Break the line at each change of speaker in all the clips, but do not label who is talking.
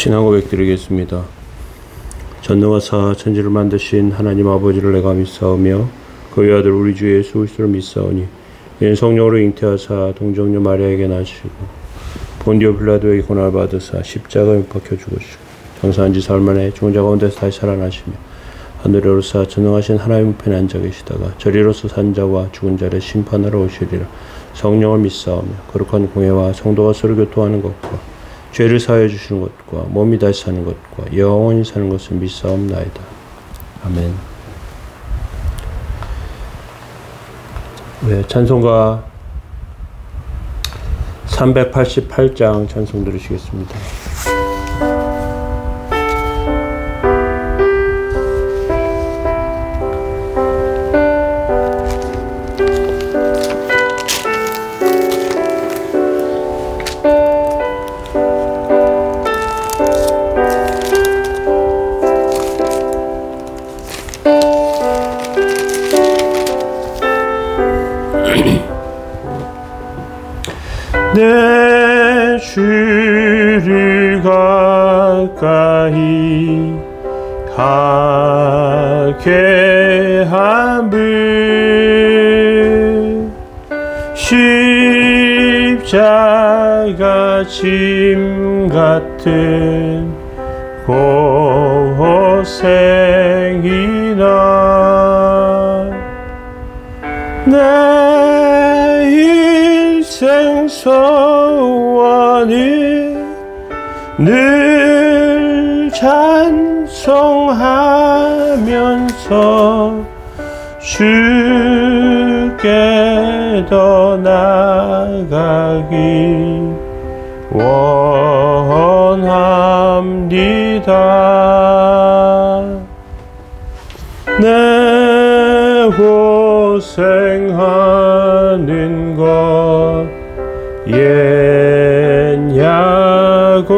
신앙 고백 드리겠습니다. 전능하사 천지를 만드신 하나님 아버지를 내가 믿사오며 그 외아들 우리 주 예수 그리스도를 믿사오니 이는 성령으로 잉태하사 동정녀 마리아에게 나시고 본디오 빌라도에게 고난을 받으사 십자가에 못 박혀 죽으시고 장사한 지 사흘 만에 죽은 자 가운데서 다시 살아나시며 하늘에 오르사 전능하신 하나님 우편에 앉아 계시다가 저리로서 산 자와 죽은 자를 심판하러 오시리라. 성령을 믿사오며 거룩한 공회와 성도가 서로 교통하는 것과 죄를 사하여 주시는 것과 몸이 다시 사는 것과 영원히 사는 것을 믿사옵나이다. 아멘. 네, 찬송가 388장 찬송 들으시겠습니다.
내 주를 가까이 가게 함을 십자가 짐 같은 고생이나 내 인생 소원을 늘 찬송하면서 주께 더 나아가기 원합니다. 내 고생하는 것 옛 야곱이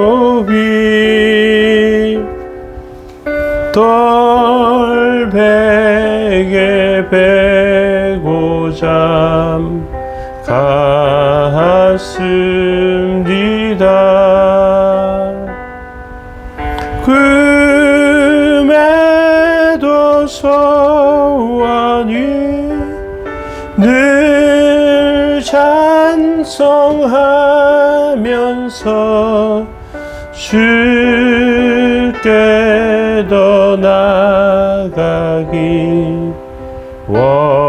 돌베개 베고 잠 갔습니다. 금에도 소원이 늘 찬송하면서 주께 더 나아가기 원합니다.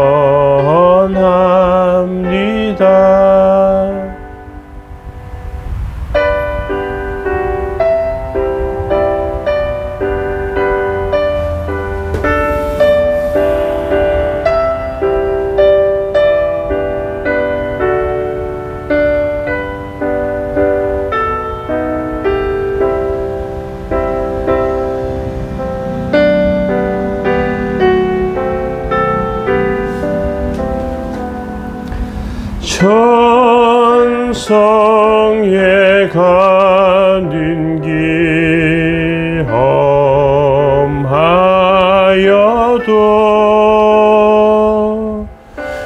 천성에 가는 길 험하여도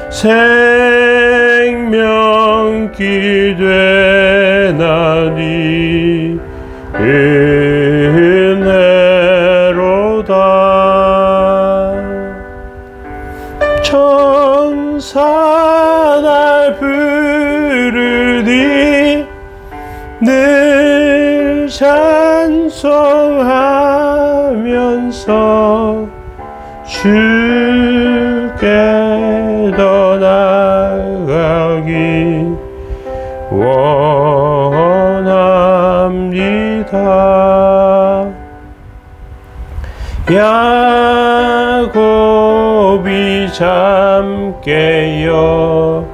생명길 되나니 은혜로다. 천사 날 부르니 늘 찬송하면서 주께 더 나아가기 원합니다. 야곱이 잠 깨어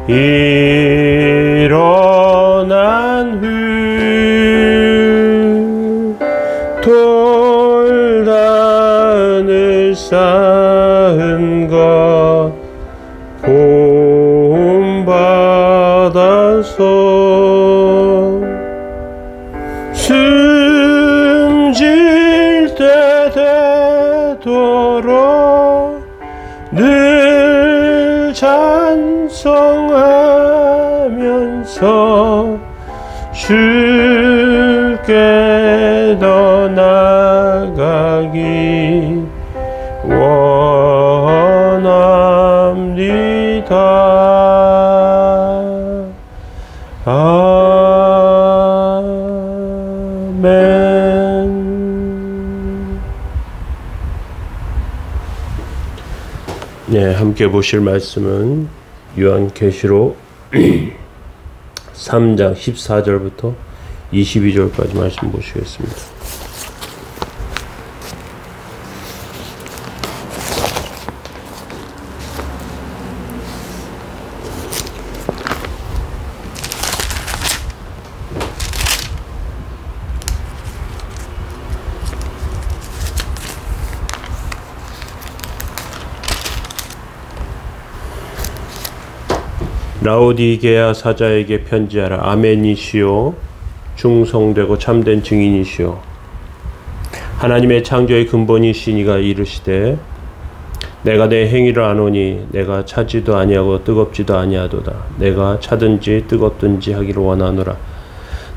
일어난 후 돌단을 쌓은 것 본받아서 숨질 때 되도록 늘 찬송하면서 주께 더 나가기 원합니다. 아멘.
네, 함께 보실 말씀은 요한계시록 3장 14절부터 22절까지 말씀 보시겠습니다. 라오디게아 사자에게 편지하라. 아멘이시오. 충성되고 참된 증인이시오. 하나님의 창조의 근본이신 이가 이르시되 내가 내 행위를 아노니 내가 차지도 아니하고 뜨겁지도 아니하도다. 내가 차든지 뜨겁든지 하기를 원하노라.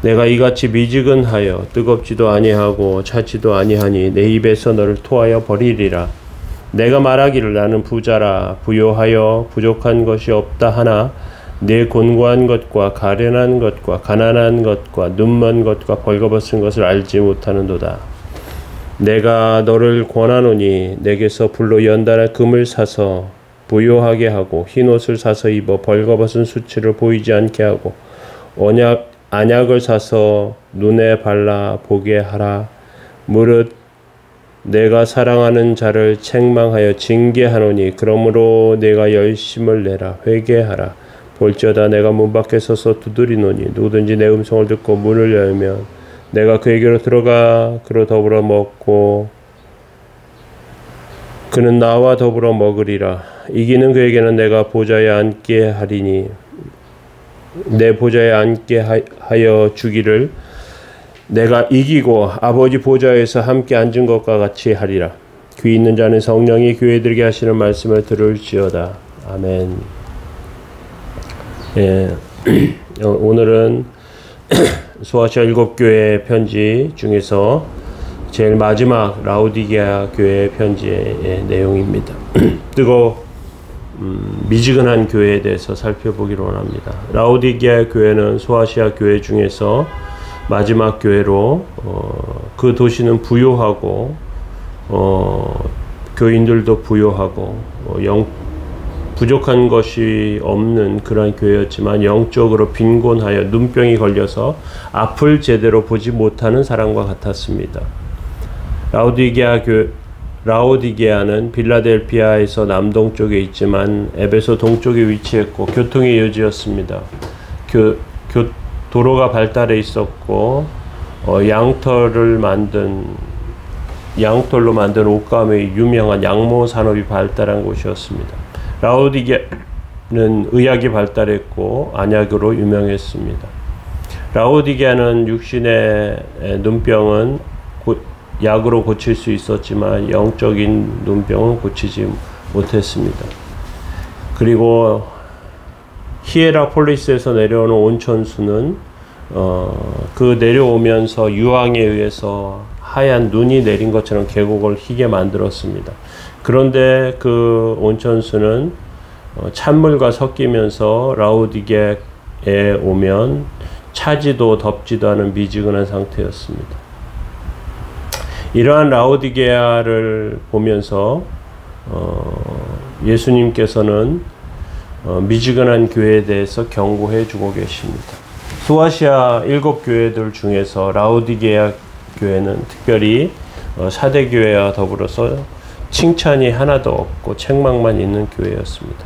내가 이같이 미지근하여 뜨겁지도 아니하고 차지도 아니하니 내 입에서 너를 토하여 버리리라. 내가 말하기를 나는 부자라 부요하여 부족한 것이 없다 하나 내 곤고한 것과 가련한 것과 가난한 것과 눈먼 것과 벌거벗은 것을 알지 못하는도다. 내가 너를 권하노니 내게서 불로 연단할 금을 사서 부요하게 하고 흰옷을 사서 입어 벌거벗은 수치를 보이지 않게 하고 안약을 사서 눈에 발라 보게 하라. 무릇 내가 사랑하는 자를 책망하여 징계하노니 그러므로 내가 열심을 내라. 회개하라. 볼지어다 내가 문 밖에 서서 두드리노니 누구든지 내 음성을 듣고 문을 열면 내가 그에게로 들어가 그로 더불어 먹고 그는 나와 더불어 먹으리라. 이기는 그에게는 내가 보좌에 앉게 하리니 내 보좌에 앉게 하여 주기를 내가 이기고 아버지 보좌에서 함께 앉은 것과 같이 하리라. 귀 있는 자는 성령이 교회들에게 하시는 말씀을 들을지어다. 아멘. 예, 오늘은 소아시아 7교회 편지 중에서 제일 마지막 라오디게아 교회 편지의 내용입니다. 미지근한 교회에 대해서 살펴보기로 원합니다. 라오디게아 교회는 소아시아 교회 중에서 마지막 교회로 그 도시는 부요하고 교인들도 부요하고 부족한 것이 없는 그런 교회였지만 영적으로 빈곤하여 눈병이 걸려서 앞을 제대로 보지 못하는 사람과 같았습니다. 라오디게아는 빌라델피아에서 남동쪽에 있지만 에베소 동쪽에 위치했고 교통의 요지였습니다. 도로가 발달해 있었고 양털로 만든 옷감의 유명한 양모 산업이 발달한 곳이었습니다. 라오디게아는 의학이 발달했고 안약으로 유명했습니다. 라오디게아는 육신의 눈병은 약으로 고칠 수 있었지만 영적인 눈병은 고치지 못했습니다. 그리고 히에라폴리스에서 내려오는 온천수는 그 내려오면서 유황에 의해서 하얀 눈이 내린 것처럼 계곡을 희게 만들었습니다. 그런데 그 온천수는 찬물과 섞이면서 라오디게아에 오면 차지도 덥지도 않은 미지근한 상태였습니다. 이러한 라오디게아를 보면서 예수님께서는 미지근한 교회에 대해서 경고해 주고 계십니다. 소아시아 7교회들 중에서 라오디게아 교회는 특별히 사대교회와 더불어서 칭찬이 하나도 없고 책망만 있는 교회였습니다.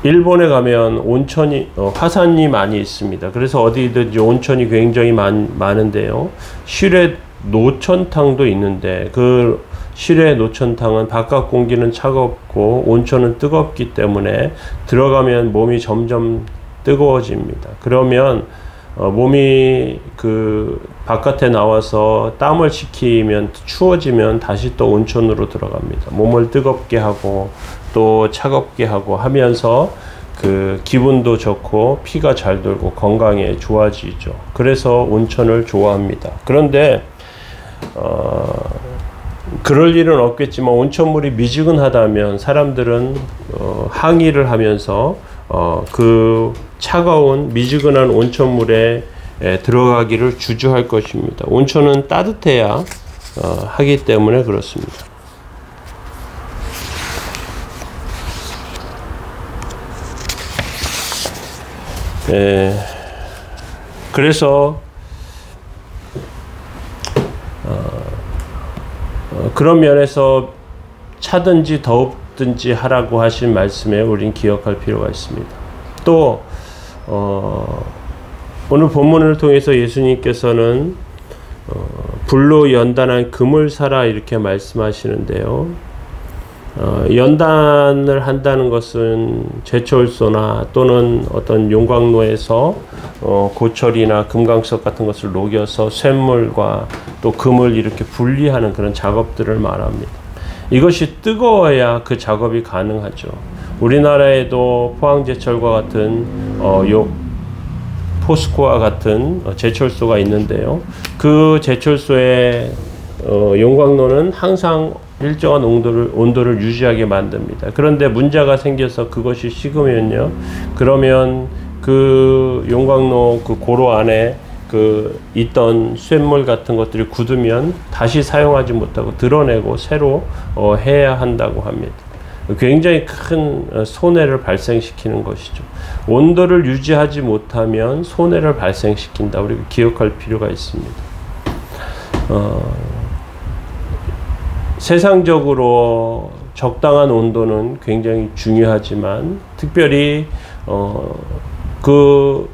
일본에 가면 온천이 화산이 많이 있습니다. 그래서 어디든지 온천이 굉장히 많은데요. 실외 노천탕도 있는데 그 실외 노천탕은 바깥 공기는 차갑고 온천은 뜨겁기 때문에 들어가면 몸이 점점 뜨거워집니다. 그러면 몸이 그 바깥에 나와서 땀을 식히면 추워지면 다시 또 온천으로 들어갑니다. 몸을 뜨겁게 하고 또 차갑게 하고 하면서 그 기분도 좋고 피가 잘 돌고 건강에 좋아지죠. 그래서 온천을 좋아합니다. 그런데 그럴 일은 없겠지만 온천물이 미지근하다면 사람들은 항의를 하면서 그 차가운 미지근한 온천물에 들어가기를 주저할 것입니다. 온천은 따뜻해야 하기 때문에 그렇습니다. 그래서 그런 면에서 차든지 더웁든지 하라고 하신 말씀에 우린 기억할 필요가 있습니다. 또 오늘 본문을 통해서 예수님께서는 불로 연단한 금을 사라 이렇게 말씀하시는데요. 연단을 한다는 것은 제철소나 또는 어떤 용광로에서 고철이나 금강석 같은 것을 녹여서 쇳물과 또 금을 이렇게 분리하는 그런 작업들을 말합니다. 이것이 뜨거워야 그 작업이 가능하죠. 우리나라에도 포항제철과 같은 포스코와 같은 제철소가 있는데요. 그 제철소의 용광로는 항상 일정한 온도를 유지하게 만듭니다. 그런데 문제가 생겨서 그것이 식으면요, 그러면 그 용광로 그 고로 안에 그 있던 쇳물 같은 것들이 굳으면 다시 사용하지 못하고 드러내고 새로 해야 한다고 합니다. 굉장히 큰 손해를 발생시키는 것이죠. 온도를 유지하지 못하면 손해를 발생시킨다. 우리가 기억할 필요가 있습니다. 세상적으로 적당한 온도는 굉장히 중요하지만 특별히 그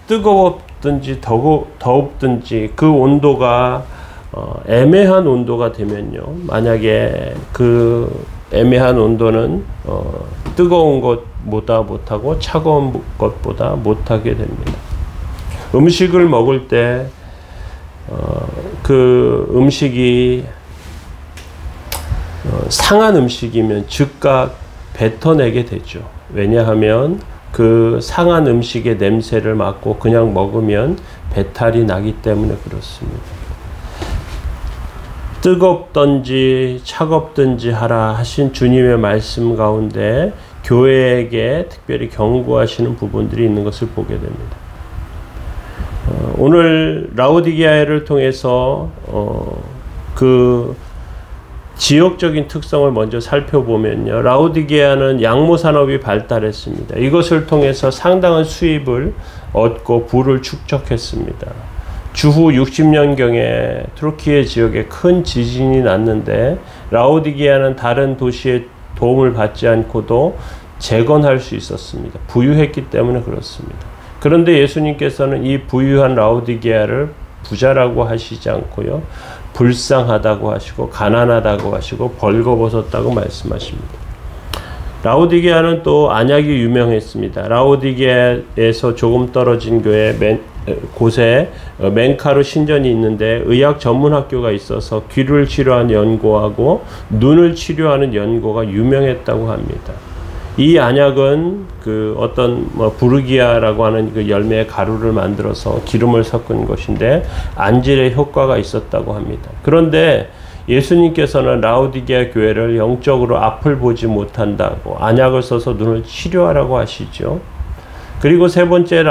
뜨겁든지 더웁든지 그 온도가 애매한 온도가 되면요, 만약에 그 애매한 온도는 뜨거운 것보다 못하고 차가운 것보다 못하게 됩니다. 음식을 먹을 때 그 음식이 상한 음식이면 즉각 뱉어내게 되죠. 왜냐하면 그 상한 음식의 냄새를 맡고 그냥 먹으면 배탈이 나기 때문에 그렇습니다. 뜨겁든지 차갑든지 하라 하신 주님의 말씀 가운데 교회에게 특별히 경고하시는 부분들이 있는 것을 보게 됩니다. 오늘 라오디게아를 통해서 그 지역적인 특성을 먼저 살펴보면요, 라오디게아는 양모 산업이 발달했습니다. 이것을 통해서 상당한 수입을 얻고 부를 축적했습니다. 주후 60년경에 투르키예 지역에 큰 지진이 났는데 라오디게아는 다른 도시의 도움을 받지 않고도 재건할 수 있었습니다. 부유했기 때문에 그렇습니다. 그런데 예수님께서는 이 부유한 라오디게아를 부자라고 하시지 않고요, 불쌍하다고 하시고 가난하다고 하시고 벌거벗었다고 말씀하십니다. 라오디게아는 또 안약이 유명했습니다. 라오디게아에서 조금 떨어진 곳에 멘카르 신전이 있는데 의학 전문 학교가 있어서 귀를 치료하는 연고하고 눈을 치료하는 연고가 유명했다고 합니다. 이 안약은 그 어떤 부르기아라고 하는 그 열매의 가루를 만들어서 기름을 섞은 것인데 안질의 효과가 있었다고 합니다. 그런데 예수님께서는 라오디게아 교회를 영적으로 앞을 보지 못한다고 안약을 써서 눈을 치료하라고 하시죠. 그리고 세 번째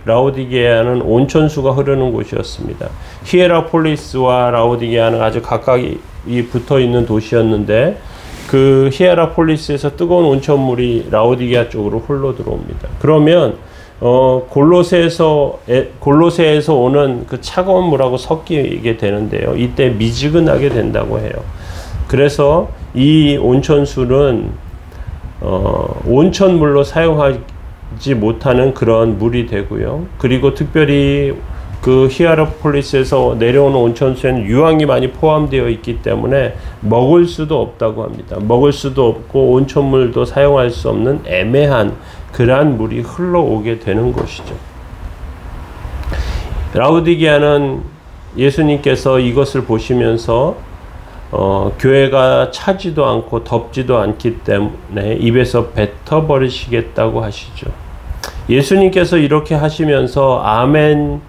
라오디게아는 온천수가 흐르는 곳이었습니다. 히에라폴리스와 라오디게아는 아주 가까이 붙어 있는 도시였는데 그 히에라폴리스에서 뜨거운 온천물이 라오디게아 쪽으로 흘러 들어옵니다. 그러면 골로새에서 오는 그 차가운 물하고 섞이게 되는데요, 이때 미지근하게 된다고 해요. 그래서 이 온천수는 온천물로 사용하지 못하는 그런 물이 되고요. 그리고 특별히 그 히에라폴리스에서 내려오는 온천수에는 유황이 많이 포함되어 있기 때문에 먹을 수도 없다고 합니다. 먹을 수도 없고 온천물도 사용할 수 없는 애매한 그러한 물이 흘러오게 되는 것이죠. 라오디게아는 예수님께서 이것을 보시면서 교회가 차지도 않고 덥지도 않기 때문에 입에서 뱉어버리시겠다고 하시죠. 예수님께서 이렇게 하시면서 아멘,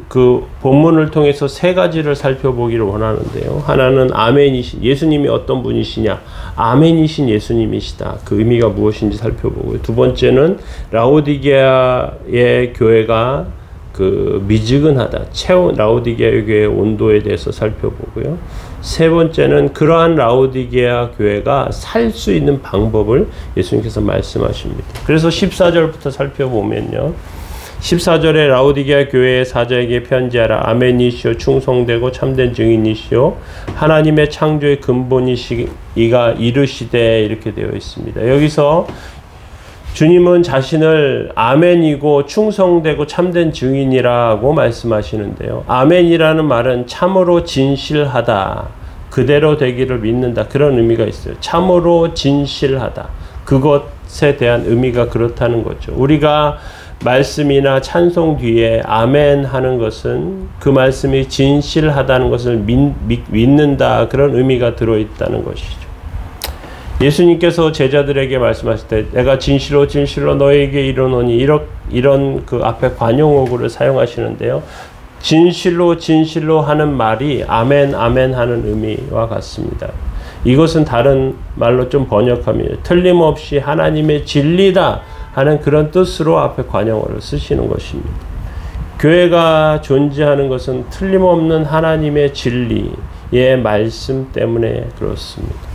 그 본문을 통해서 세 가지를 살펴보기를 원하는데요. 하나는 아멘이신, 예수님이 어떤 분이시냐, 아멘이신 예수님이시다. 그 의미가 무엇인지 살펴보고요. 두 번째는 라오디게아의 교회가 그 미지근하다, 라오디게아 교회의 온도에 대해서 살펴보고요. 세 번째는 그러한 라오디게아 교회가 살 수 있는 방법을 예수님께서 말씀하십니다. 그래서 14절부터 살펴보면요. 14절에 라오디게아 교회의 사자에게 편지하라. 아멘이시오, 충성되고 참된 증인이시오, 하나님의 창조의 근본이시가 이르시되, 이렇게 되어 있습니다. 여기서 주님은 자신을 아멘이고 충성되고 참된 증인이라고 말씀하시는데요. 아멘이라는 말은 참으로 진실하다, 그대로 되기를 믿는다, 그런 의미가 있어요. 참으로 진실하다, 그것에 대한 의미가 그렇다는 거죠. 우리가 말씀이나 찬송 뒤에 아멘 하는 것은 그 말씀이 진실하다는 것을 믿는다, 그런 의미가 들어있다는 것이죠. 예수님께서 제자들에게 말씀하실 때 내가 진실로 진실로 너에게 이르노니, 이런 그 앞에 관용어구를 사용하시는데요. 진실로 진실로 하는 말이 아멘 아멘 하는 의미와 같습니다. 이것은 다른 말로 좀 번역하면 틀림없이 하나님의 진리다 하는 그런 뜻으로 앞에 관용어를 쓰시는 것입니다. 교회가 존재하는 것은 틀림없는 하나님의 진리의 말씀 때문에 그렇습니다.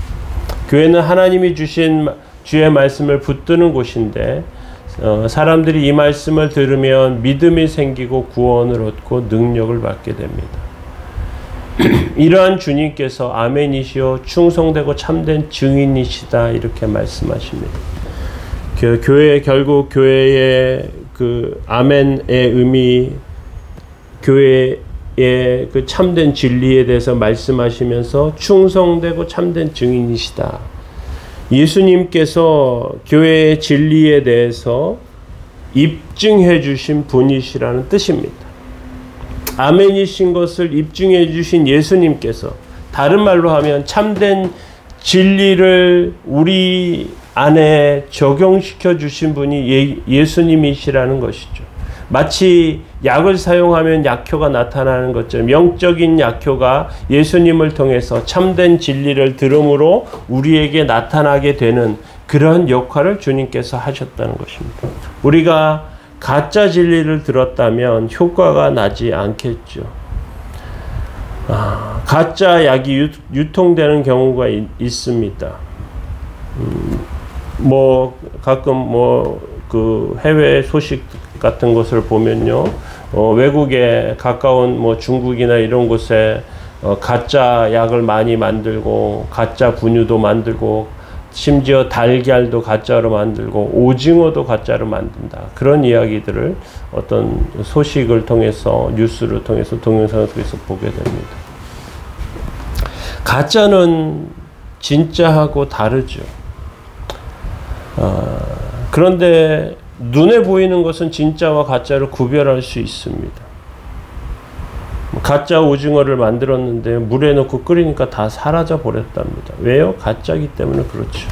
교회는 하나님이 주신 주의 말씀을 붙드는 곳인데, 사람들이 이 말씀을 들으면 믿음이 생기고 구원을 얻고 능력을 받게 됩니다. 이러한 주님께서 아멘이시오, 충성되고 참된 증인이시다, 이렇게 말씀하십니다. 결국 교회의 그 아멘의 의미, 교회의 그 참된 진리에 대해서 말씀하시면서 충성되고 참된 증인이시다. 예수님께서 교회의 진리에 대해서 입증해 주신 분이시라는 뜻입니다. 아멘이신 것을 입증해 주신 예수님께서, 다른 말로 하면 참된 진리를 우리 안에 적용시켜 주신 분이 예수님이시라는 것이죠. 마치 약을 사용하면 약효가 나타나는 것처럼 영적인 약효가 예수님을 통해서 참된 진리를 들음으로 우리에게 나타나게 되는 그런 역할을 주님께서 하셨다는 것입니다. 우리가 가짜 진리를 들었다면 효과가 나지 않겠죠. 가짜 약이 유통되는 경우가 있습니다. 가끔 그 해외 소식 같은 것을 보면요, 외국에 가까운 중국이나 이런 곳에 가짜 약을 많이 만들고 가짜 분유도 만들고 심지어 달걀도 가짜로 만들고 오징어도 가짜로 만든다, 그런 이야기들을 어떤 소식을 통해서, 뉴스를 통해서, 동영상을 통해서 보게 됩니다. 가짜는 진짜하고 다르죠. 그런데 눈에 보이는 것은 진짜와 가짜를 구별할 수 있습니다. 가짜 오징어를 만들었는데 물에 넣고 끓이니까 다 사라져 버렸답니다. 왜요? 가짜이기 때문에 그렇죠.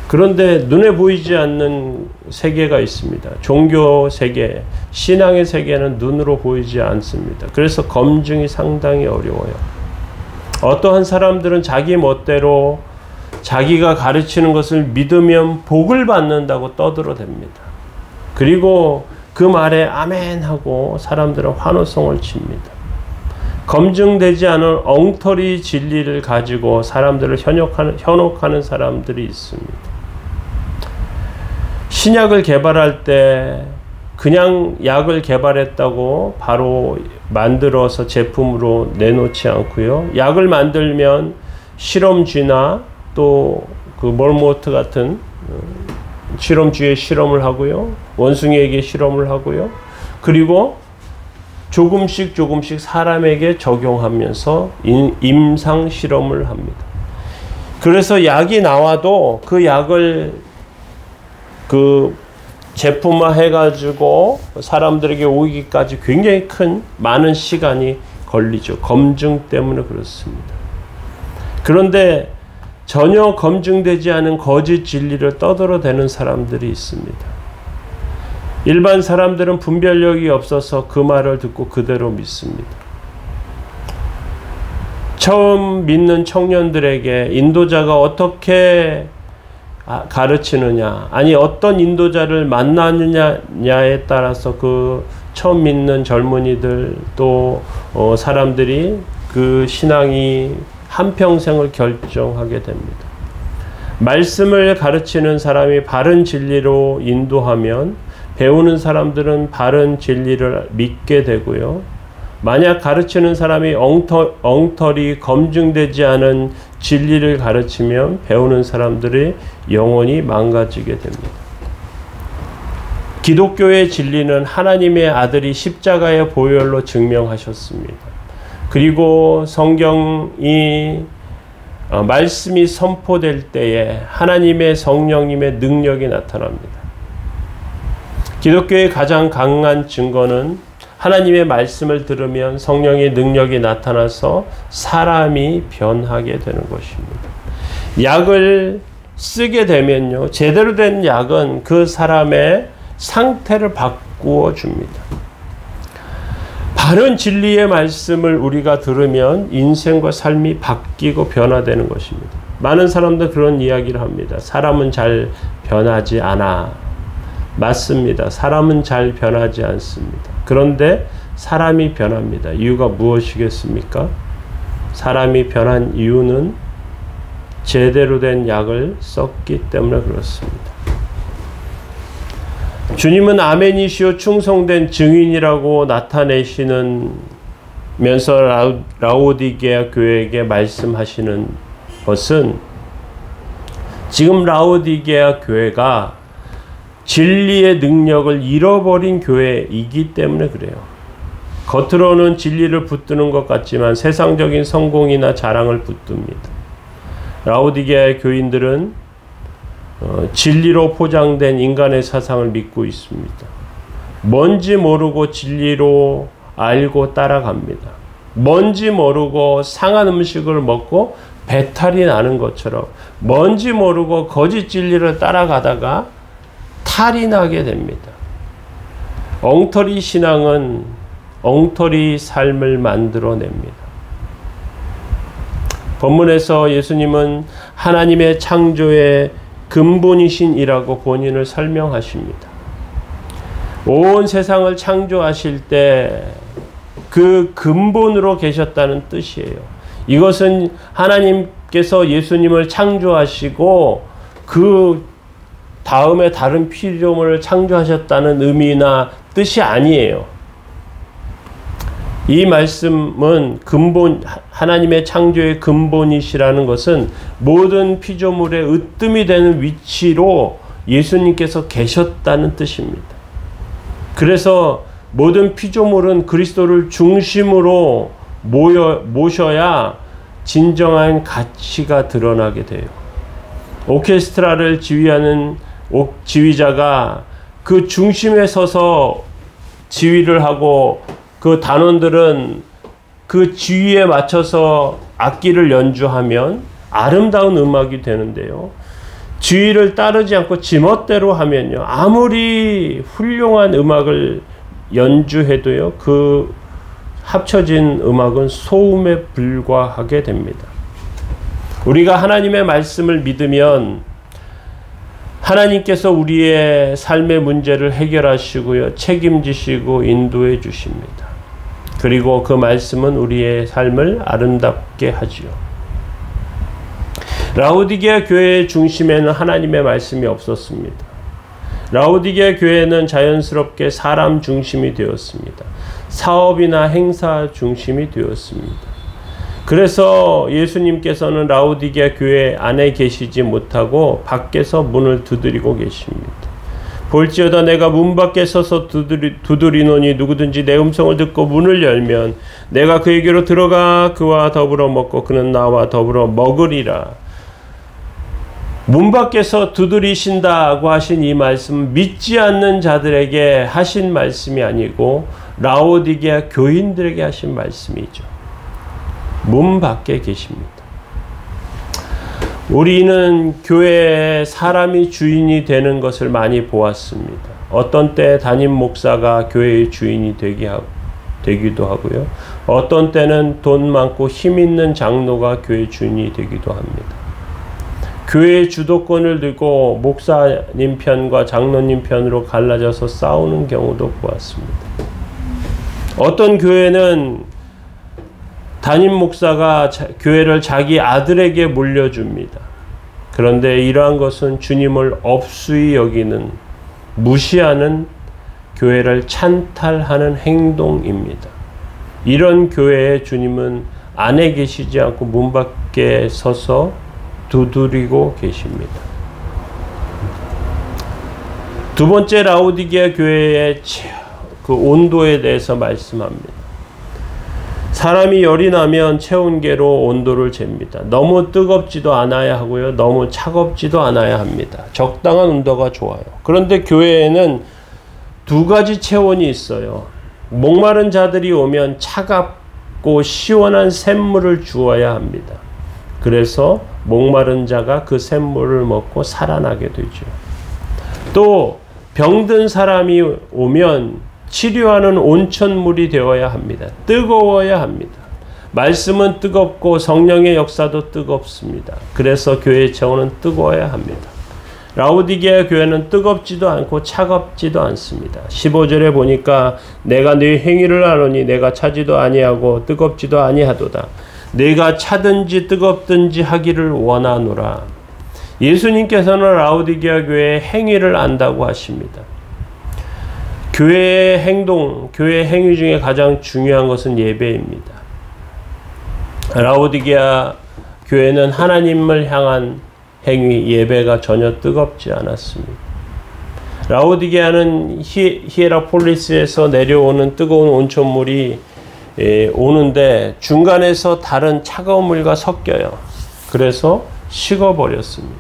그런데 눈에 보이지 않는 세계가 있습니다. 종교 세계, 신앙의 세계는 눈으로 보이지 않습니다. 그래서 검증이 상당히 어려워요. 어떠한 사람들은 자기 멋대로 자기가 가르치는 것을 믿으면 복을 받는다고 떠들어댑니다. 그리고 그 말에 아멘 하고 사람들은 환호성을 칩니다. 검증되지 않은 엉터리 진리를 가지고 사람들을 현혹하는 사람들이 있습니다. 신약을 개발할 때 그냥 약을 개발했다고 바로 만들어서 제품으로 내놓지 않고요. 약을 만들면 실험쥐나 또 그 몰모트 같은 실험쥐에 실험을 하고요. 원숭이에게 실험을 하고요. 그리고 조금씩 사람에게 적용하면서 임상 실험을 합니다. 그래서 약이 나와도 그 약을 그 제품화 해가지고 사람들에게 오기까지 굉장히 많은 시간이 걸리죠. 검증 때문에 그렇습니다. 그런데 전혀 검증되지 않은 거짓 진리를 떠들어대는 사람들이 있습니다. 일반 사람들은 분별력이 없어서 그 말을 듣고 그대로 믿습니다. 처음 믿는 청년들에게 인도자가 어떻게 가르치느냐, 아니 어떤 인도자를 만나느냐에 따라서 그 처음 믿는 젊은이들 또 사람들이 그 신앙이 한평생을 결정하게 됩니다. 말씀을 가르치는 사람이 바른 진리로 인도하면 배우는 사람들은 바른 진리를 믿게 되고요. 만약 가르치는 사람이 엉터리 검증되지 않은 진리를 가르치면 배우는 사람들이 영원히 망가지게 됩니다. 기독교의 진리는 하나님의 아들이 십자가의 보혈로 증명하셨습니다. 그리고 성경이 말씀이 선포될 때에 하나님의 성령님의 능력이 나타납니다. 기독교의 가장 강한 증거는 하나님의 말씀을 들으면 성령의 능력이 나타나서 사람이 변하게 되는 것입니다. 약을 쓰게 되면요, 제대로 된 약은 그 사람의 상태를 바꾸어 줍니다. 바른 진리의 말씀을 우리가 들으면 인생과 삶이 바뀌고 변화되는 것입니다. 많은 사람들 그런 이야기를 합니다. 사람은 잘 변하지 않아. 맞습니다. 사람은 잘 변하지 않습니다. 그런데 사람이 변합니다. 이유가 무엇이겠습니까? 사람이 변한 이유는 제대로 된 약을 썼기 때문에 그렇습니다. 주님은 아멘이시오 충성된 증인이라고 나타내시면서 라오디게아 교회에게 말씀하시는 것은 지금 라오디게아 교회가 진리의 능력을 잃어버린 교회이기 때문에 그래요. 겉으로는 진리를 붙드는 것 같지만 세상적인 성공이나 자랑을 붙듭니다. 라오디게아의 교인들은 진리로 포장된 인간의 사상을 믿고 있습니다. 뭔지 모르고 진리로 알고 따라갑니다. 뭔지 모르고 상한 음식을 먹고 배탈이 나는 것처럼 뭔지 모르고 거짓 진리를 따라가다가 탈이 나게 됩니다. 엉터리 신앙은 엉터리 삶을 만들어냅니다. 본문에서 예수님은 하나님의 창조의 근본이신이라고 본인을 설명하십니다. 온 세상을 창조하실 때 그 근본으로 계셨다는 뜻이에요. 이것은 하나님께서 예수님을 창조하시고 그 다음에 다른 피조물을 창조하셨다는 의미나 뜻이 아니에요. 이 말씀은 하나님의 창조의 근본이시라는 것은 모든 피조물의 으뜸이 되는 위치로 예수님께서 계셨다는 뜻입니다. 그래서 모든 피조물은 그리스도를 중심으로 모셔야 진정한 가치가 드러나게 돼요. 오케스트라를 지휘하는 지휘자가 그 중심에 서서 지휘를 하고 그 단원들은 그 지휘에 맞춰서 악기를 연주하면 아름다운 음악이 되는데요. 지휘를 따르지 않고 지멋대로 하면요, 아무리 훌륭한 음악을 연주해도요, 그 합쳐진 음악은 소음에 불과하게 됩니다. 우리가 하나님의 말씀을 믿으면 하나님께서 우리의 삶의 문제를 해결하시고요, 책임지시고 인도해 주십니다. 그리고 그 말씀은 우리의 삶을 아름답게 하지요. 라오디게아 교회의 중심에는 하나님의 말씀이 없었습니다. 라오디게아 교회는 자연스럽게 사람 중심이 되었습니다. 사업이나 행사 중심이 되었습니다. 그래서 예수님께서는 라오디게아 교회 안에 계시지 못하고 밖에서 문을 두드리고 계십니다. 볼지어다 내가 문 밖에 서서 두드리노니 누구든지 내 음성을 듣고 문을 열면 내가 그에게로 들어가 그와 더불어 먹고 그는 나와 더불어 먹으리라. 문 밖에서 두드리신다고 하신 이 말씀은 믿지 않는 자들에게 하신 말씀이 아니고 라오디게아 교인들에게 하신 말씀이죠. 문 밖에 계십니다. 우리는 교회에 사람이 주인이 되는 것을 많이 보았습니다. 어떤 때 담임 목사가 교회의 주인이 되기도 하고요. 어떤 때는 돈 많고 힘 있는 장로가 교회 주인이 되기도 합니다. 교회의 주도권을 두고 목사님 편과 장로님 편으로 갈라져서 싸우는 경우도 보았습니다. 어떤 교회는 담임 목사가 교회를 자기 아들에게 물려줍니다. 그런데 이러한 것은 주님을 업수히 여기는, 무시하는, 교회를 찬탈하는 행동입니다. 이런 교회에 주님은 안에 계시지 않고 문 밖에 서서 두드리고 계십니다. 두 번째, 라오디게아 교회의 그 온도에 대해서 말씀합니다. 사람이 열이 나면 체온계로 온도를 잽니다. 너무 뜨겁지도 않아야 하고요. 너무 차갑지도 않아야 합니다. 적당한 온도가 좋아요. 그런데 교회에는 두 가지 체온이 있어요. 목마른 자들이 오면 차갑고 시원한 샘물을 주어야 합니다. 그래서 목마른 자가 그 샘물을 먹고 살아나게 되죠. 또 병든 사람이 오면 치료하는 온천물이 되어야 합니다. 뜨거워야 합니다. 말씀은 뜨겁고 성령의 역사도 뜨겁습니다. 그래서 교회의 체온은 뜨거워야 합니다. 라오디게아 교회는 뜨겁지도 않고 차갑지도 않습니다. 15절에 보니까 내가 네 행위를 아노니 내가 차지도 아니하고 뜨겁지도 아니하도다. 내가 차든지 뜨겁든지 하기를 원하노라. 예수님께서는 라오디게아 교회의 행위를 안다고 하십니다. 교회의 행동, 교회의 행위 중에 가장 중요한 것은 예배입니다. 라오디게아 교회는 하나님을 향한 행위, 예배가 전혀 뜨겁지 않았습니다. 라오디게아는 히에라폴리스에서 내려오는 뜨거운 온천물이 오는데 중간에서 다른 차가운 물과 섞여요. 그래서 식어버렸습니다.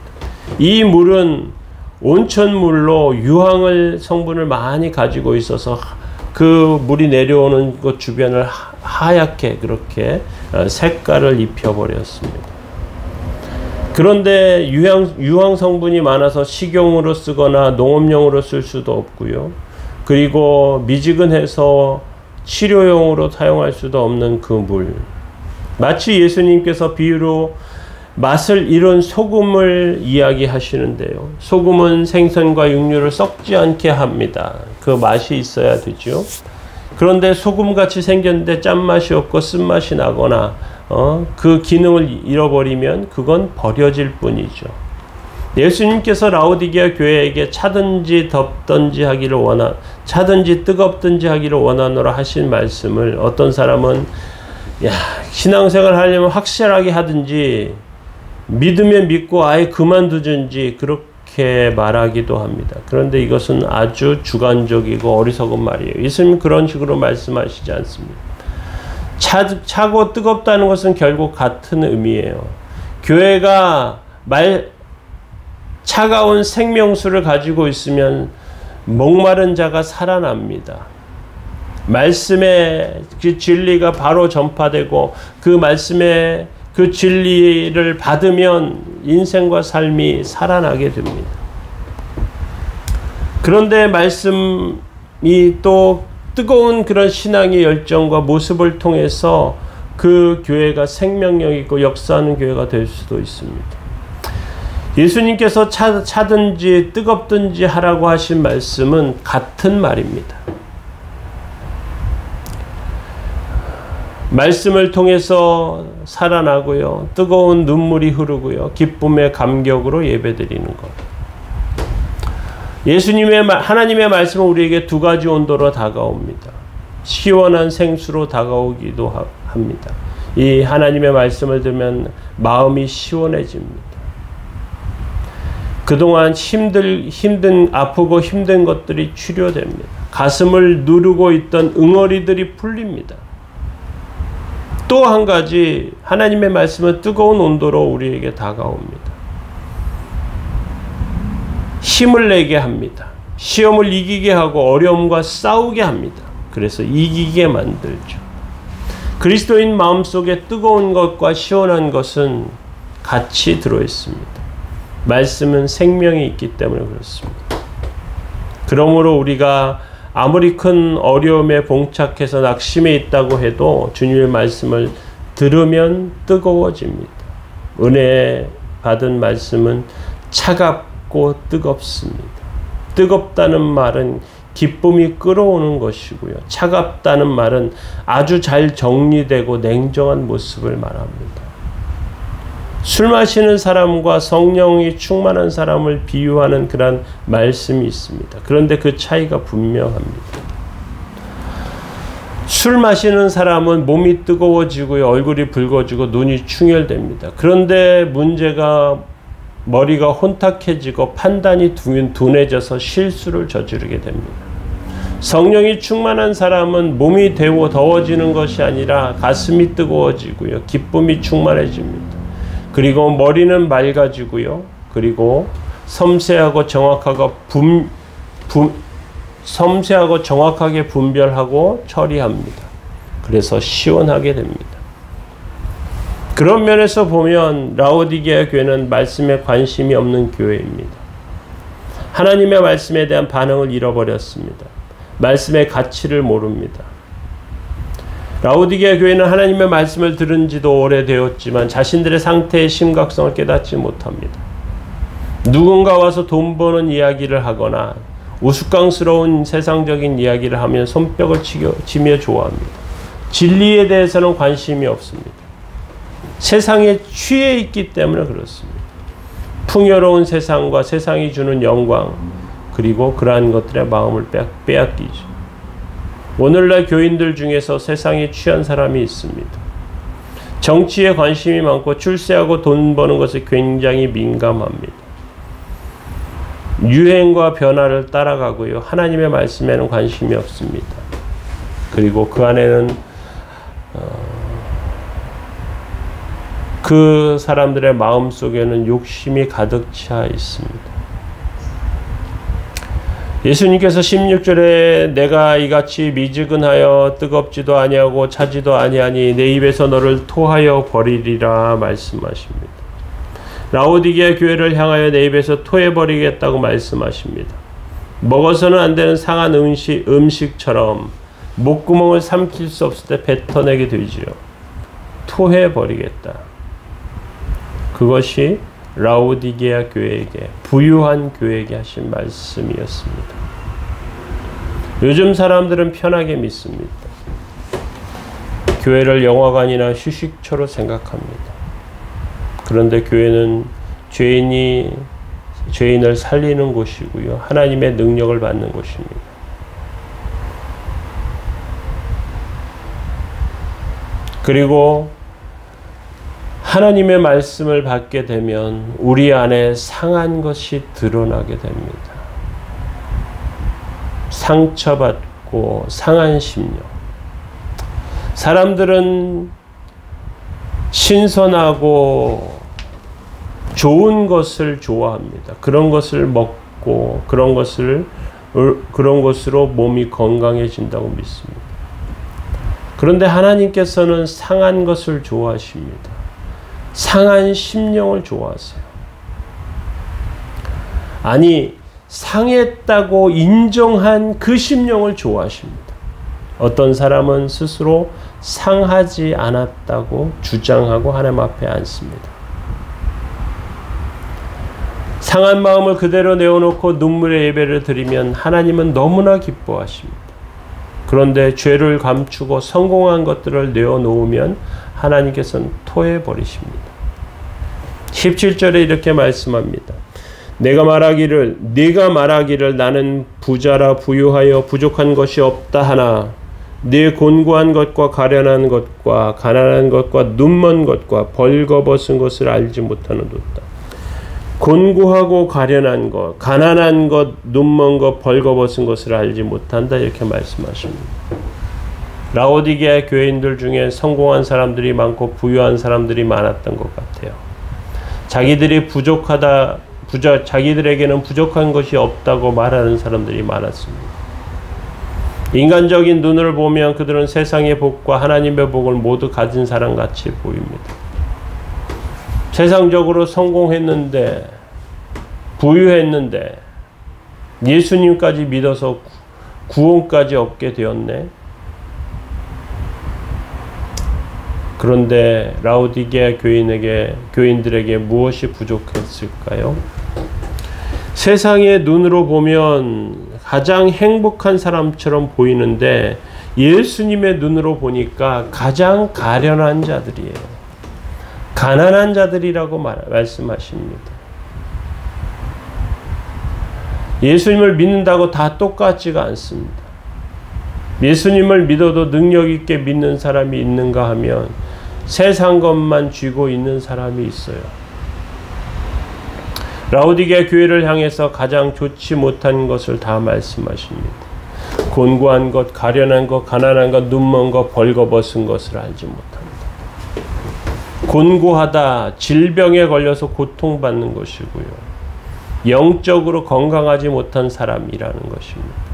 이 물은 온천물로 유황을 성분을 많이 가지고 있어서 그 물이 내려오는 곳 주변을 하얗게 그렇게 색깔을 입혀버렸습니다. 그런데 유황 성분이 많아서 식용으로 쓰거나 농업용으로 쓸 수도 없고요. 그리고 미지근해서 치료용으로 사용할 수도 없는 그 물. 마치 예수님께서 비유로 맛을 잃은 소금을 이야기하시는데요. 소금은 생선과 육류를 썩지 않게 합니다. 그 맛이 있어야 되죠. 그런데 소금같이 생겼는데 짠맛이 없고 쓴맛이 나거나 그 기능을 잃어버리면 그건 버려질 뿐이죠. 예수님께서 라오디게아 교회에게 차든지 덥든지 하기를 차든지 뜨겁든지 하기를 원하노라 하신 말씀을 어떤 사람은 신앙생활 하려면 확실하게 하든지 믿으면 믿고 아예 그만두든지 그렇게 말하기도 합니다. 그런데 이것은 아주 주관적이고 어리석은 말이에요. 예수님 그런 식으로 말씀하시지 않습니다. 차고 뜨겁다는 것은 결국 같은 의미예요. 교회가 차가운 생명수를 가지고 있으면 목마른 자가 살아납니다. 말씀의 그 진리가 바로 전파되고 그 말씀의 그 진리를 받으면 인생과 삶이 살아나게 됩니다. 그런데 말씀이 또 뜨거운 그런 신앙의 열정과 모습을 통해서 그 교회가 생명력 있고 역사하는 교회가 될 수도 있습니다. 예수님께서 차든지 뜨겁든지 하라고 하신 말씀은 같은 말입니다. 말씀을 통해서 살아나고요. 뜨거운 눈물이 흐르고요. 기쁨의 감격으로 예배드리는 것. 하나님의 말씀은 우리에게 두 가지 온도로 다가옵니다. 시원한 생수로 다가오기도 합니다. 이 하나님의 말씀을 들으면 마음이 시원해집니다. 그동안 아프고 힘든 것들이 치료됩니다. 가슴을 누르고 있던 응어리들이 풀립니다. 또 한 가지 하나님의 말씀은 뜨거운 온도로 우리에게 다가옵니다. 힘을 내게 합니다. 시험을 이기게 하고 어려움과 싸우게 합니다. 그래서 이기게 만들죠. 그리스도인 마음속에 뜨거운 것과 시원한 것은 같이 들어있습니다. 말씀은 생명이 있기 때문에 그렇습니다. 그러므로 우리가 아무리 큰 어려움에 봉착해서 낙심해 있다고 해도 주님의 말씀을 들으면 뜨거워집니다. 은혜 받은 말씀은 차갑고 뜨겁습니다. 뜨겁다는 말은 기쁨이 끓어오는 것이고요. 차갑다는 말은 아주 잘 정리되고 냉정한 모습을 말합니다. 술 마시는 사람과 성령이 충만한 사람을 비유하는 그런 말씀이 있습니다. 그런데 그 차이가 분명합니다. 술 마시는 사람은 몸이 뜨거워지고요. 얼굴이 붉어지고 눈이 충혈됩니다. 그런데 문제가 머리가 혼탁해지고 판단이 둔해져서 실수를 저지르게 됩니다. 성령이 충만한 사람은 몸이 더워지는 것이 아니라 가슴이 뜨거워지고요. 기쁨이 충만해집니다. 그리고 머리는 맑아지고요. 그리고 섬세하고 정확하게 분별하고 처리합니다. 그래서 시원하게 됩니다. 그런 면에서 보면 라오디게아 교회는 말씀에 관심이 없는 교회입니다. 하나님의 말씀에 대한 반응을 잃어버렸습니다. 말씀의 가치를 모릅니다. 라오디게아 교회는 하나님의 말씀을 들은 지도 오래되었지만 자신들의 상태의 심각성을 깨닫지 못합니다. 누군가 와서 돈 버는 이야기를 하거나 우스꽝스러운 세상적인 이야기를 하면 손뼉을 치며 좋아합니다. 진리에 대해서는 관심이 없습니다. 세상에 취해 있기 때문에 그렇습니다. 풍요로운 세상과 세상이 주는 영광, 그리고 그러한 것들의 마음을 빼앗기죠. 오늘날 교인들 중에서 세상에 취한 사람이 있습니다. 정치에 관심이 많고 출세하고 돈 버는 것에 굉장히 민감합니다. 유행과 변화를 따라가고요. 하나님의 말씀에는 관심이 없습니다. 그리고 그 안에는 그 사람들의 마음 속에는 욕심이 가득 차 있습니다. 예수님께서 16절에 내가 이같이 미지근하여 뜨겁지도 아니하고 차지도 아니하니 내 입에서 너를 토하여 버리리라 말씀하십니다. 라오디게아 교회를 향하여 내 입에서 토해버리겠다고 말씀하십니다. 먹어서는 안 되는 상한 음식처럼 목구멍을 삼킬 수 없을 때 뱉어내게 되지요. 토해버리겠다. 그것이 라오디게아 교회에게, 부유한 교회에게 하신 말씀이었습니다. 요즘 사람들은 편하게 믿습니다. 교회를 영화관이나 휴식처로 생각합니다. 그런데 교회는 죄인을 살리는 곳이고요. 하나님의 능력을 받는 곳입니다. 그리고 하나님의 말씀을 받게 되면 우리 안에 상한 것이 드러나게 됩니다. 상처받고 상한 심령. 사람들은 신선하고 좋은 것을 좋아합니다. 그런 것을 먹고 그런 것으로 몸이 건강해진다고 믿습니다. 그런데 하나님께서는 상한 것을 좋아하십니다. 상한 심령을 좋아하세요. 아니, 상했다고 인정한 그 심령을 좋아하십니다. 어떤 사람은 스스로 상하지 않았다고 주장하고 하나님 앞에 앉습니다. 상한 마음을 그대로 내어놓고 눈물의 예배를 드리면 하나님은 너무나 기뻐하십니다. 그런데 죄를 감추고 성공한 것들을 내어놓으면 하나님께서는 토해버리십니다. 17절에 이렇게 말씀합니다. 네가 말하기를 나는 부자라 부유하여 부족한 것이 없다 하나 네 곤고한 것과 가련한 것과 가난한 것과 눈먼 것과 벌거벗은 것을 알지 못하는도다. 곤고하고 가련한 것, 가난한 것, 눈먼 것, 벌거벗은 것을 알지 못한다 이렇게 말씀하십니다. 라오디게아 교인들 중에 성공한 사람들이 많고 부유한 사람들이 많았던 것 같아요. 자기들에게는 부족한 것이 없다고 말하는 사람들이 많았습니다. 인간적인 눈으로 보면 그들은 세상의 복과 하나님의 복을 모두 가진 사람같이 보입니다. 세상적으로 성공했는데, 부유했는데, 예수님까지 믿어서 구원까지 얻게 되었네. 그런데 라오디게아 교인들에게 무엇이 부족했을까요? 세상의 눈으로 보면 가장 행복한 사람처럼 보이는데 예수님의 눈으로 보니까 가장 가련한 자들이에요. 가난한 자들이라고 말씀하십니다. 예수님을 믿는다고 다 똑같지가 않습니다. 예수님을 믿어도 능력 있게 믿는 사람이 있는가 하면 세상 것만 쥐고 있는 사람이 있어요. 라오디게아 교회를 향해서 가장 좋지 못한 것을 다 말씀하십니다. 곤고한 것, 가련한 것, 가난한 것, 눈먼 것, 벌거벗은 것을 알지 못합니다. 곤고하다, 질병에 걸려서 고통받는 것이고요. 영적으로 건강하지 못한 사람이라는 것입니다.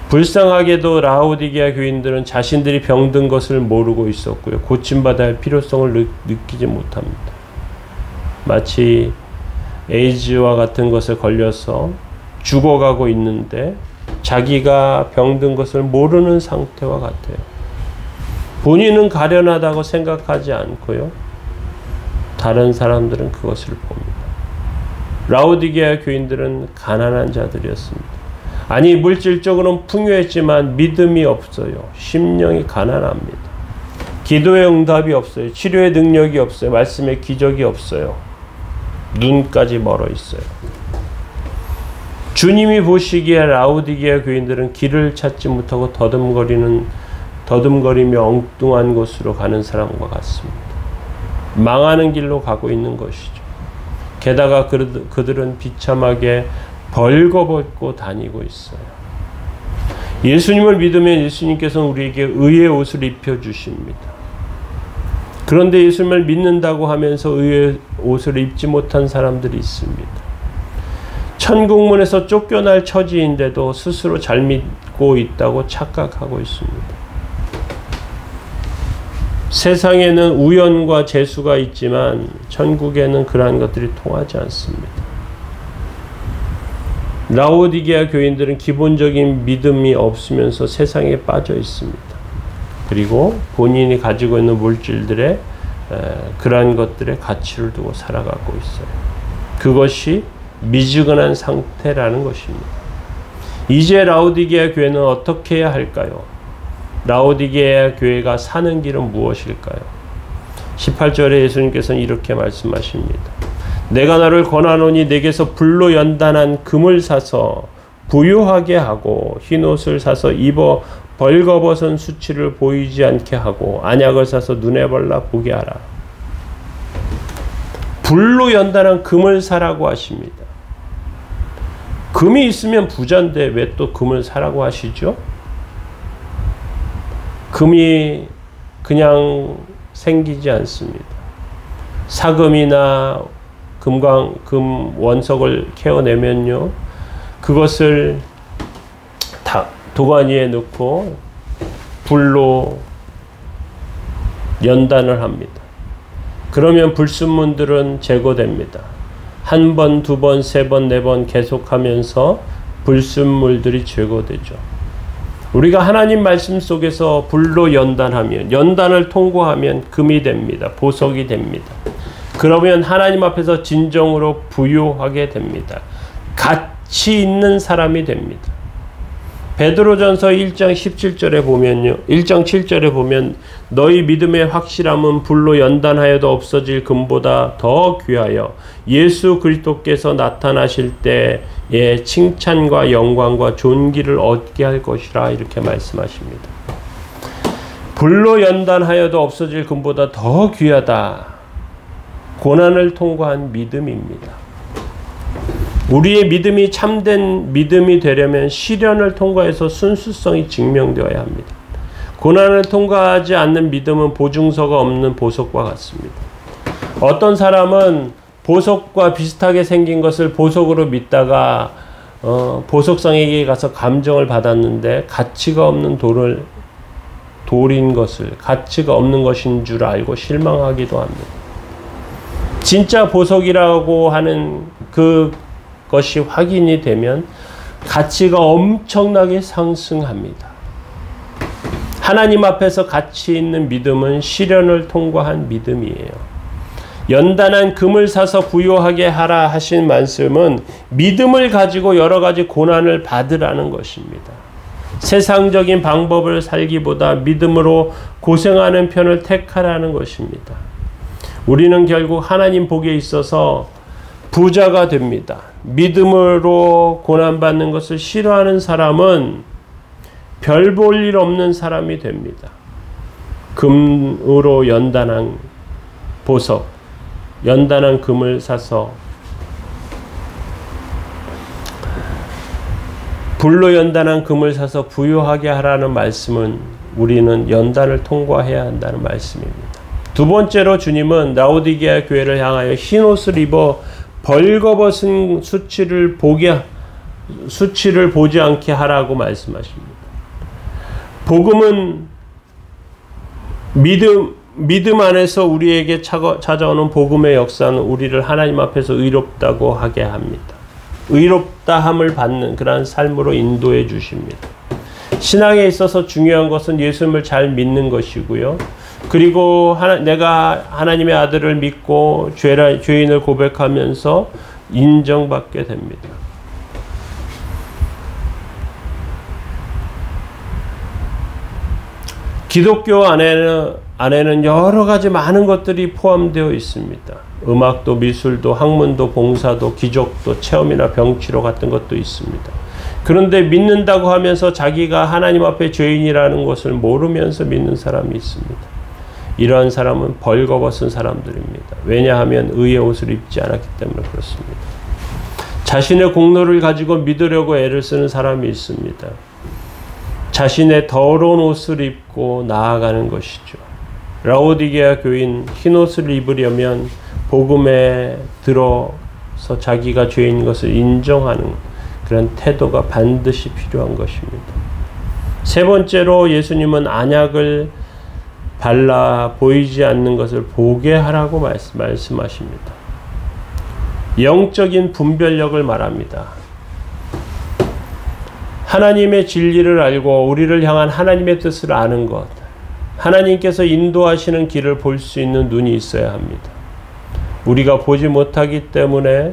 불쌍하게도 라오디게아 교인들은 자신들이 병든 것을 모르고 있었고요. 고침받아야 할 필요성을 느끼지 못합니다. 마치 에이즈와 같은 것에 걸려서 죽어가고 있는데 자기가 병든 것을 모르는 상태와 같아요. 본인은 가련하다고 생각하지 않고요. 다른 사람들은 그것을 봅니다. 라오디게아 교인들은 가난한 자들이었습니다. 아니, 물질적으로는 풍요했지만 믿음이 없어요. 심령이 가난합니다. 기도의 응답이 없어요. 치료의 능력이 없어요. 말씀의 기적이 없어요. 눈까지 멀어 있어요. 주님이 보시기에 라오디게아 교인들은 길을 찾지 못하고 더듬거리며 엉뚱한 곳으로 가는 사람과 같습니다. 망하는 길로 가고 있는 것이죠. 게다가 그들은 비참하게 벌거벗고 다니고 있어요. 예수님을 믿으면 예수님께서는 우리에게 의의 옷을 입혀주십니다. 그런데 예수님을 믿는다고 하면서 의의 옷을 입지 못한 사람들이 있습니다. 천국문에서 쫓겨날 처지인데도 스스로 잘 믿고 있다고 착각하고 있습니다. 세상에는 우연과 재수가 있지만 천국에는 그러한 것들이 통하지 않습니다. 라오디게아 교인들은 기본적인 믿음이 없으면서 세상에 빠져 있습니다. 그리고 본인이 가지고 있는 물질들의 그러한 것들의 가치를 두고 살아가고 있어요. 그것이 미지근한 상태라는 것입니다. 이제 라오디게아 교회는 어떻게 해야 할까요? 라오디게아 교회가 사는 길은 무엇일까요? 18절에 예수님께서는 이렇게 말씀하십니다. 내가 너를 권하노니 내게서 불로 연단한 금을 사서 부유하게 하고 흰옷을 사서 입어 벌거벗은 수치를 보이지 않게 하고 안약을 사서 눈에 발라 보게 하라. 불로 연단한 금을 사라고 하십니다. 금이 있으면 부자인데 왜 또 금을 사라고 하시죠? 금이 그냥 생기지 않습니다. 사금이나 금 원석을 캐어내면요, 그것을 도가니에 넣고 불로 연단을 합니다. 그러면 불순물들은 제거됩니다. 한 번, 두 번, 세 번, 네 번 계속하면서 불순물들이 제거되죠. 우리가 하나님 말씀 속에서 불로 연단하면, 연단을 통과하면 금이 됩니다. 보석이 됩니다. 그러면 하나님 앞에서 진정으로 부유하게 됩니다. 가치 있는 사람이 됩니다. 베드로전서 1장 17절에 보면요. 1장 7절에 보면 너희 믿음의 확실함은 불로 연단하여도 없어질 금보다 더 귀하여 예수 그리스도께서 나타나실 때에 칭찬과 영광과 존귀를 얻게 할 것이라 이렇게 말씀하십니다. 불로 연단하여도 없어질 금보다 더 귀하다. 고난을 통과한 믿음입니다. 우리의 믿음이 참된 믿음이 되려면 시련을 통과해서 순수성이 증명되어야 합니다. 고난을 통과하지 않는 믿음은 보증서가 없는 보석과 같습니다. 어떤 사람은 보석과 비슷하게 생긴 것을 보석으로 믿다가 보석상에게 가서 감정을 받았는데 가치가 없는 돌인 것을 가치가 없는 것인 줄 알고 실망하기도 합니다. 진짜 보석이라고 하는 그것이 확인이 되면 가치가 엄청나게 상승합니다. 하나님 앞에서 가치 있는 믿음은 시련을 통과한 믿음이에요. 연단한 금을 사서 부요하게 하라 하신 말씀은 믿음을 가지고 여러 가지 고난을 받으라는 것입니다. 세상적인 방법을 살기보다 믿음으로 고생하는 편을 택하라는 것입니다. 우리는 결국 하나님 복에 있어서 부자가 됩니다. 믿음으로 고난받는 것을 싫어하는 사람은 별 볼 일 없는 사람이 됩니다. 금으로 연단한 보석, 연단한 금을 사서 불로 연단한 금을 사서 부요하게 하라는 말씀은 우리는 연단을 통과해야 한다는 말씀입니다. 두 번째로 주님은 라오디게아 교회를 향하여 흰옷을 입어 벌거벗은 수치를 보지 않게 하라고 말씀하십니다. 복음은 믿음 안에서 우리에게 찾아오는 복음의 역사는 우리를 하나님 앞에서 의롭다고 하게 합니다. 의롭다함을 받는 그러한 삶으로 인도해 주십니다. 신앙에 있어서 중요한 것은 예수님을 잘 믿는 것이고요. 그리고 내가 하나님의 아들을 믿고 죄인을 고백하면서 인정받게 됩니다. 기독교 안에는 여러 가지 많은 것들이 포함되어 있습니다. 음악도 미술도 학문도 봉사도 기적도 체험이나 병치료 같은 것도 있습니다. 그런데 믿는다고 하면서 자기가 하나님 앞에 죄인이라는 것을 모르면서 믿는 사람이 있습니다. 이러한 사람은 벌거벗은 사람들입니다. 왜냐하면 의의 옷을 입지 않았기 때문에 그렇습니다. 자신의 공로를 가지고 믿으려고 애를 쓰는 사람이 있습니다. 자신의 더러운 옷을 입고 나아가는 것이죠. 라오디게아 교인 흰옷을 입으려면 복음에 들어서 자기가 죄인인 것을 인정하는 그런 태도가 반드시 필요한 것입니다. 세 번째로 예수님은 안약을 발라 보이지 않는 것을 보게 하라고 말씀하십니다. 영적인 분별력을 말합니다. 하나님의 진리를 알고 우리를 향한 하나님의 뜻을 아는 것, 하나님께서 인도하시는 길을 볼 수 있는 눈이 있어야 합니다. 우리가 보지 못하기 때문에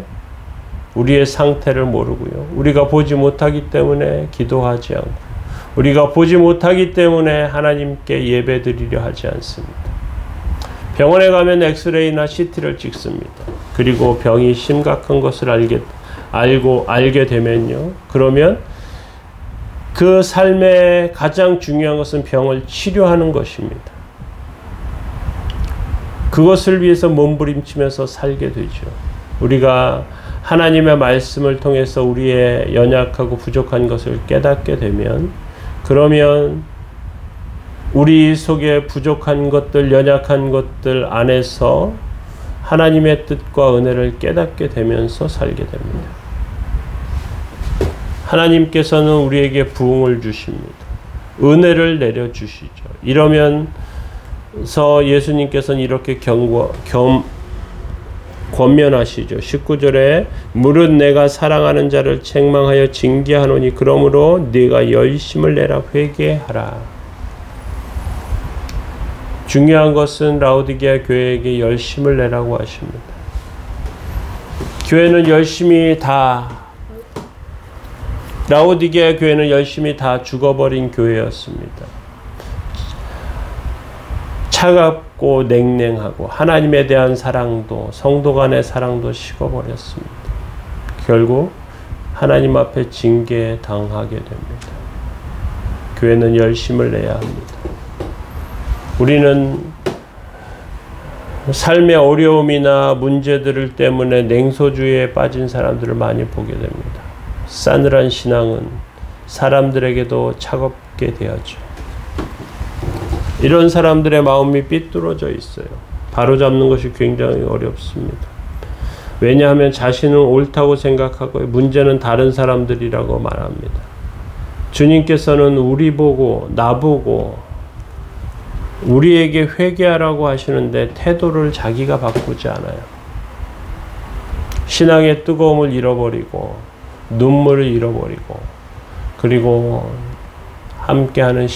우리의 상태를 모르고요. 우리가 보지 못하기 때문에 기도하지 않고, 우리가 보지 못하기 때문에 하나님께 예배드리려 하지 않습니다. 병원에 가면 엑스레이나 CT를 찍습니다. 그리고 병이 심각한 것을 알게 되면요. 그러면 그 삶의 가장 중요한 것은 병을 치료하는 것입니다. 그것을 위해서 몸부림치면서 살게 되죠. 우리가 하나님의 말씀을 통해서 우리의 연약하고 부족한 것을 깨닫게 되면, 그러면 우리 속에 부족한 것들, 연약한 것들 안에서 하나님의 뜻과 은혜를 깨닫게 되면서 살게 됩니다. 하나님께서는 우리에게 부흥을 주십니다. 은혜를 내려주시죠. 이러면서 예수님께서는 이렇게 권면하시죠. 19절에 무릇 내가 사랑하는 자를 책망하여 징계하노니 그러므로 네가 열심을 내라 회개하라. 중요한 것은 라오디게아 교회에게 열심을 내라고 하십니다. 라오디게아 교회는 열심히 다 죽어버린 교회였습니다. 차갑고 냉랭하고 하나님에 대한 사랑도 성도 간의 사랑도 식어버렸습니다. 결국 하나님 앞에 징계당하게 됩니다. 교회는 열심을 내야 합니다. 우리는 삶의 어려움이나 문제들 때문에 냉소주의에 빠진 사람들을 많이 보게 됩니다. 싸늘한 신앙은 사람들에게도 차갑게 되었죠. 이런 사람들의 마음이 삐뚤어져 있어요. 바로잡는 것이 굉장히 어렵습니다. 왜냐하면 자신은 옳다고 생각하고 문제는 다른 사람들이라고 말합니다. 주님께서는 우리 보고 나보고 우리에게 회개하라고 하시는데 태도를 자기가 바꾸지 않아요. 신앙의 뜨거움을 잃어버리고 눈물을 잃어버리고 그리고 함께하는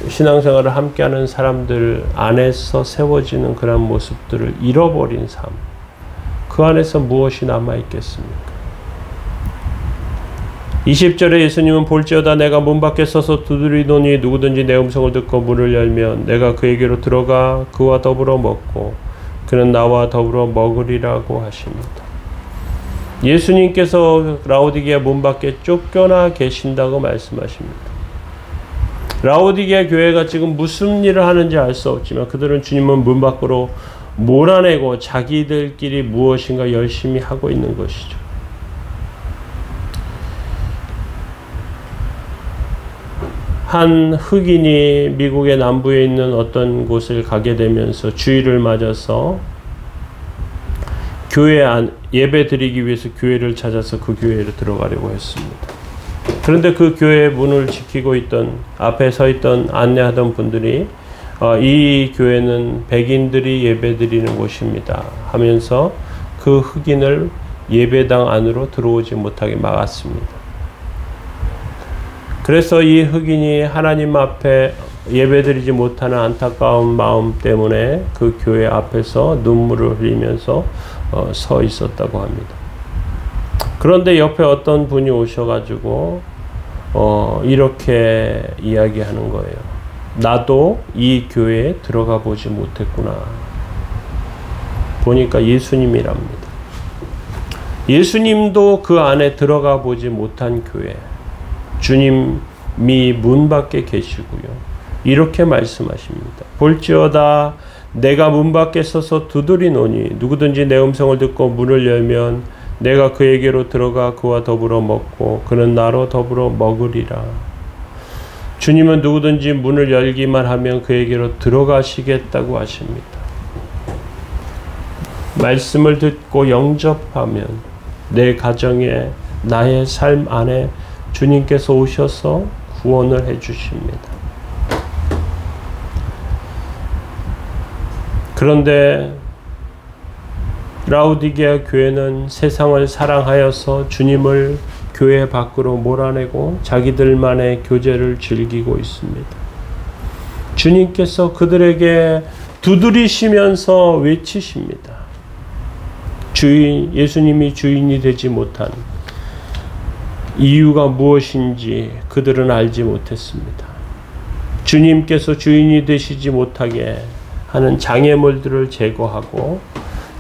신앙생활을 함께하는 사람들 안에서 세워지는 그런 모습들을 잃어버린 삶. 그 안에서 무엇이 남아있겠습니까? 20절에 예수님은 볼지어다 내가 문 밖에 서서 두드리노니 누구든지 내 음성을 듣고 문을 열면 내가 그에게로 들어가 그와 더불어 먹고 그는 나와 더불어 먹으리라고 하십니다. 예수님께서 라오디게아 문 밖에 쫓겨나 계신다고 말씀하십니다. 라오디게아 교회가 지금 무슨 일을 하는지 알 수 없지만 그들은 주님은 문 밖으로 몰아내고 자기들끼리 무엇인가 열심히 하고 있는 것이죠. 한 흑인이 미국의 남부에 있는 어떤 곳을 가게 되면서 주일을 맞아서 교회 안 예배 드리기 위해서 교회를 찾아서 그 교회로 들어가려고 했습니다. 그런데 그 교회 문을 지키고 있던 앞에 서 있던 안내하던 분들이 이 교회는 백인들이 예배 드리는 곳입니다 하면서 그 흑인을 예배당 안으로 들어오지 못하게 막았습니다. 그래서 이 흑인이 하나님 앞에 예배드리지 못하는 안타까운 마음 때문에 그 교회 앞에서 눈물을 흘리면서 서 있었다고 합니다. 그런데 옆에 어떤 분이 오셔가지고 이렇게 이야기하는 거예요. 나도 이 교회에 들어가 보지 못했구나. 보니까 예수님이랍니다. 예수님도 그 안에 들어가 보지 못한 교회. 주님이 문 밖에 계시고요. 이렇게 말씀하십니다. 볼지어다 내가 문 밖에 서서 두드리노니 누구든지 내 음성을 듣고 문을 열면 내가 그에게로 들어가 그와 더불어 먹고 그는 나로 더불어 먹으리라. 주님은 누구든지 문을 열기만 하면 그에게로 들어가시겠다고 하십니다. 말씀을 듣고 영접하면 내 가정에 나의 삶 안에 주님께서 오셔서 구원을 해 주십니다. 그런데 라오디게아 교회는 세상을 사랑하여서 주님을 교회 밖으로 몰아내고 자기들만의 교제를 즐기고 있습니다. 주님께서 그들에게 두드리시면서 외치십니다. 예수님이 주인이 되지 못한 이유가 무엇인지 그들은 알지 못했습니다. 주님께서 주인이 되시지 못하게 하는 장애물들을 제거하고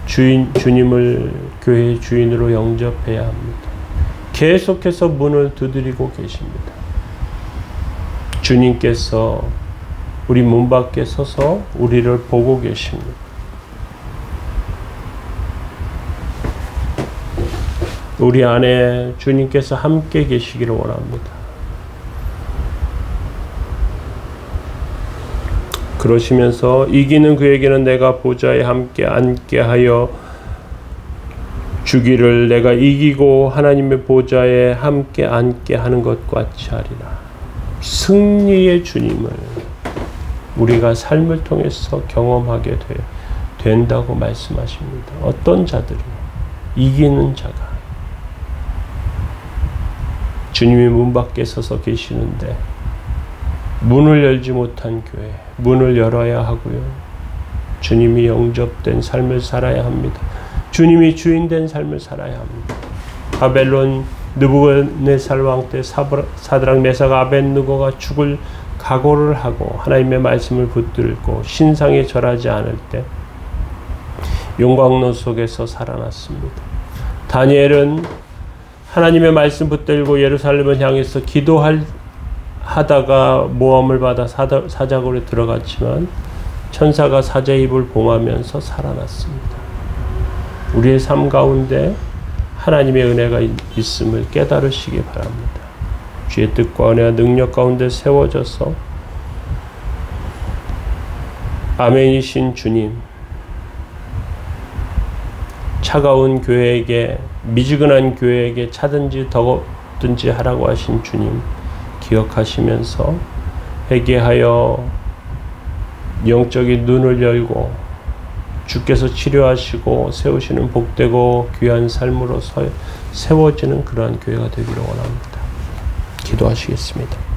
주님을 교회의 주인으로 영접해야 합니다. 계속해서 문을 두드리고 계십니다. 주님께서 우리 문 밖에 서서 우리를 보고 계십니다. 우리 안에 주님께서 함께 계시기를 원합니다. 그러시면서 이기는 그에게는 내가 보좌에 함께 앉게 하여 주기를 내가 이기고 하나님의 보좌에 함께 앉게 하는 것 같이 하리라. 승리의 주님을 우리가 삶을 통해서 경험하게 된다고 말씀하십니다. 어떤 자들이 이기는 자가 주님이 문 밖에 서서 계시는데 문을 열지 못한 교회, 문을 열어야 하고요. 주님이 영접된 삶을 살아야 합니다. 주님이 주인된 삶을 살아야 합니다. 바벨론 느부갓네살 왕 때 사드락 메삭 아벳느고가 죽을 각오를 하고 하나님의 말씀을 붙들고 신상에 절하지 않을 때 용광로 속에서 살아났습니다. 다니엘은 하나님의 말씀 붙들고 예루살렘을 향해서 하다가 모함을 받아 사자굴에 들어갔지만 천사가 사자의 입을 봉하면서 살아났습니다. 우리의 삶 가운데 하나님의 은혜가 있음을 깨달으시기 바랍니다. 주의 뜻과 은혜와 능력 가운데 세워져서 아멘이신 주님, 차가운 교회에게, 미지근한 교회에게 차든지 더덥든지 하라고 하신 주님 기억하시면서 회개하여 영적인 눈을 열고 주께서 치료하시고 세우시는 복되고 귀한 삶으로 세워지는 그러한 교회가 되기를 원합니다. 기도하시겠습니다.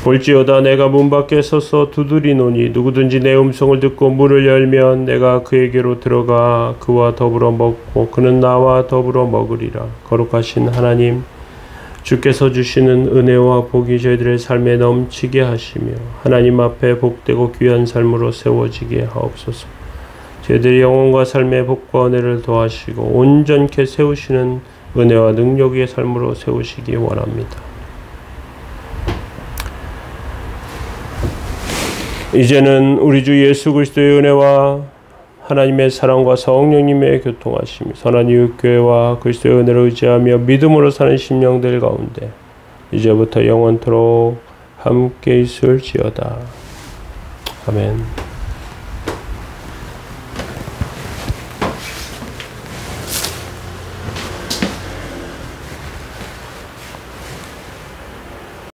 볼지어다 내가 문 밖에 서서 두드리노니 누구든지 내 음성을 듣고 문을 열면 내가 그에게로 들어가 그와 더불어 먹고 그는 나와 더불어 먹으리라. 거룩하신 하나님, 주께서 주시는 은혜와 복이 저희들의 삶에 넘치게 하시며 하나님 앞에 복되고 귀한 삶으로 세워지게 하옵소서. 저희들의 영혼과 삶의 복과 은혜를 더하시고 온전케 세우시는 은혜와 능력의 삶으로 세우시기 원합니다. 이제는 우리 주 예수 그리스도의 은혜와 하나님의 사랑과 성령님의 교통하심이 선한 이웃교회와 그리스도의 은혜를 의지하며 믿음으로 사는 심령들 가운데 이제부터 영원토록 함께 있을지어다. 아멘.